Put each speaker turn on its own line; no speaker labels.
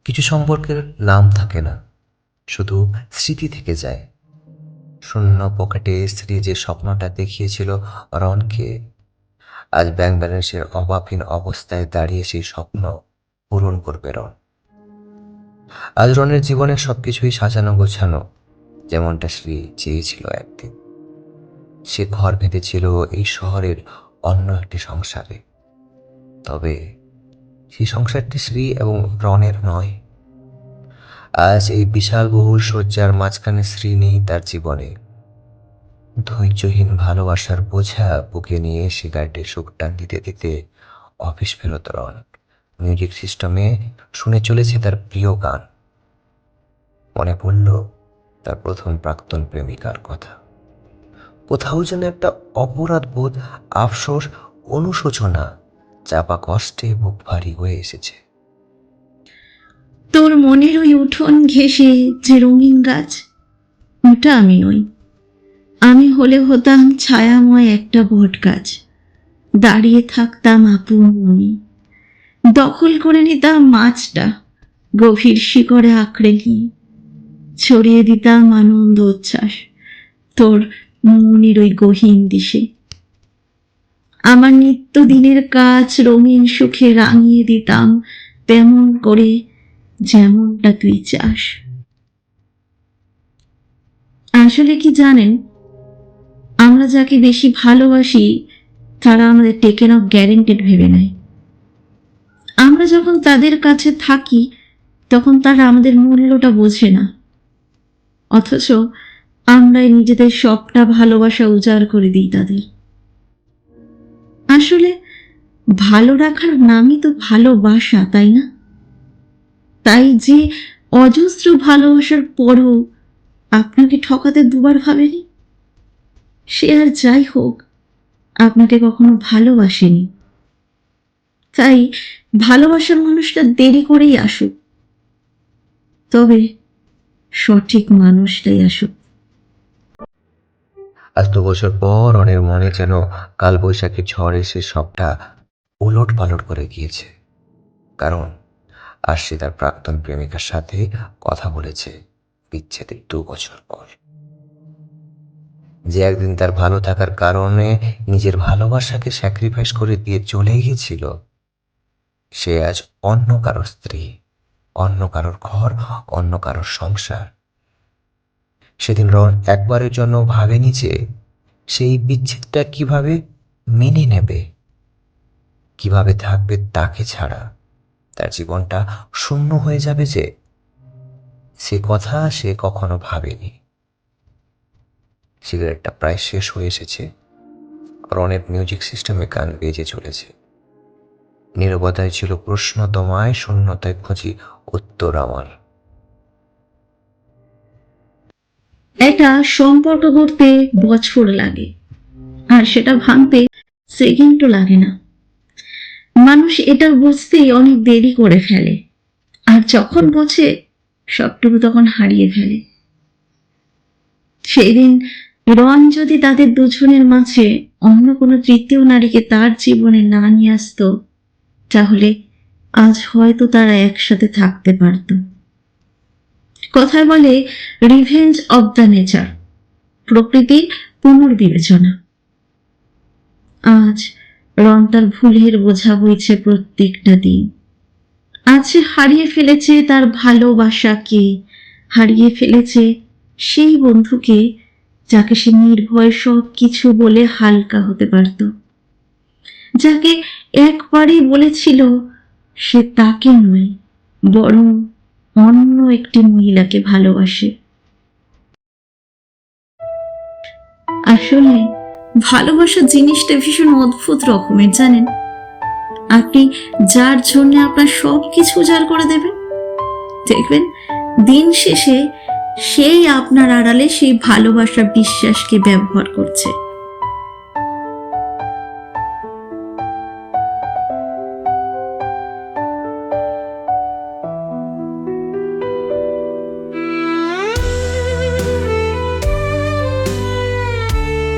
কিছু সম্পর্কের নাম থাকে না, শুধু স্মৃতি থেকে যায়। শূন্য পকেটে স্ত্রী যে স্বপ্নটা দেখিয়েছিল রনকে, আজ ব্যাংক ব্যালেন্সের অভাবহীন অবস্থায় দাঁড়িয়ে সেই স্বপ্ন পূরণ করবে রন। আজ রনের জীবনের সবকিছুই সাজানো গোছানো, যেমনটা শ্রী চেয়েছিল একদিন। সে ঘর বেঁধেছিল এই শহরের অন্য একটি সংসারে, তবে সেই সংসারটি শ্রী এবং রনের নয়। আজ এই বিশাল বহুল শয্যার মাঝখানে শ্রী নেই তার জীবনে। ধৈর্যহীন ভালোবাসার বোঝা বুকে নিয়ে সিগারেটে সুখ টান দিতে দিতে অফিস ফেরত রন মিউজিক সিস্টেমে শুনে চলেছে তার প্রিয় গান। মনে পড়ল তার প্রথম প্রাক্তন প্রেমিকার কথা। কোথাও যেন একটা অপরাধ বোধ, আফসোস, অনুশোচনা চাপা কষ্টে বুক ভারী হয়ে এসেছে।
তোর মনের ওই উঠোন ঘেঁষে যে রঙিন গাছ, ওটা আমি নই। আমি হলে হতাম ছায়াময় একটা বট গাছ। দাঁড়িয়ে থাকতাম আপন মনে, দখল করে নিতাম মাছটা গভীর শিকড়ে আঁকড়ে নিয়ে, ছড়িয়ে দিতাম আনন্দ উচ্ছ্বাস তোর মনের ওই গহীন দিশে। আমার নিত্যদিনের কাজ রঙিন সুখে রাঙিয়ে দিতাম তেমন করে যেমনটা তুই চাস। আসলে কি জানেন, আমরা যাকে বেশি ভালোবাসি তারা আমাদের টেকেন অফ গ্যারেন্টেড ভেবে নেয়। আমরা যখন তাদের কাছে থাকি তখন তারা আমাদের মূল্যটা বোঝে না, অথচ আমরাই নিজেদের সবটা ভালোবাসা উজাড় করে দিই তাদের। আসলে ভালো রাখার নামই তো ভালোবাসা, তাই না? তাই যে অজস্র ভালোবাসার পরও আপনাকে ঠকাতে দুবার ভাবেনি, সে আর যাই হোক আপনাকে কখনো ভালোবাসেনি। তাই ভালোবাসার মানুষটা দেরি করেই আসুক, তবে সঠিক মানুষটাই আসুক।
আজ 2 বছর পর রনের মনে যেন কালবৈশাখী ঝড় এসে সবটা উলট পালট করে গিয়েছে। কারণ আজ সে তার প্রাক্তন প্রেমিকার সাথে কথা বলেছে বিচ্ছেদের 2 বছর পর। যে একদিন তার ভালো থাকার কারণে নিজের ভালোবাসাকে স্যাক্রিফাইস করে দিয়ে চলে গিয়েছিল, সে আজ অন্য কারোর স্ত্রী, অন্য কারোর ঘর, অন্য কারোর সংসার। সেদিন রন একবারের জন্য ভাবেনি যে সেই বিচ্ছেদটা কিভাবে মেনে নেবে, কিভাবে থাকবে তাকে ছাড়া। তার জীবনটা শূন্য হয়ে যাবে যে, সে কথা সে কখনো ভাবেনি। সিগারেটটা প্রায় শেষ হয়ে এসেছে। রনের মিউজিক সিস্টেমে গান বেজে চলেছে। নীরবতায় ছিল প্রশ্ন তোমায়, শূন্যতায় খুঁজি উত্তর আমার।
একটা সম্পর্ক করতে বছর লাগে, আর সেটা ভাঙতে সেকেন্ডও লাগে না। মানুষ এটা বুঝতেই অনেক দেরি করে ফেলে, আর যখন বোঝে সবটুকু তখন হারিয়ে ফেলে। সেদিন রন যদি তাদের দুজনের মাঝে অন্য কোনো তৃতীয় নারীকে তার জীবনে না নিয়ে আসতো, তাহলে আজ হয়তো তারা একসাথে থাকতে পারত। কথায় বলে রিভেঞ্জ অব দ্য নেচার, প্রকৃতির পুনর্বিবেচনা। আজ রন তার ভুলের বোঝা বইছে প্রত্যেকটা দিন। আজ সে হারিয়ে ফেলেছে তার ভালোবাসাকে, হারিয়ে ফেলেছে সেই বন্ধুকে যাকে সে নির্ভয় সব কিছু বলে হালকা হতে পারত, যাকে একবারই বলেছিল সে তাকে নয় বরং অন্য একটি মহিলাকে ভালোবাসে। আসলে ভালোবাসা জিনিসটা ভীষণ অদ্ভুত রকমের, জানেন? আপনি যার জন্য আপনার সব কিছু উজাড় করে দেবেন, দেখবেন দিন শেষে সেই আপনার আড়ালে সেই ভালোবাসা বিশ্বাসকে ব্যবহার করছে।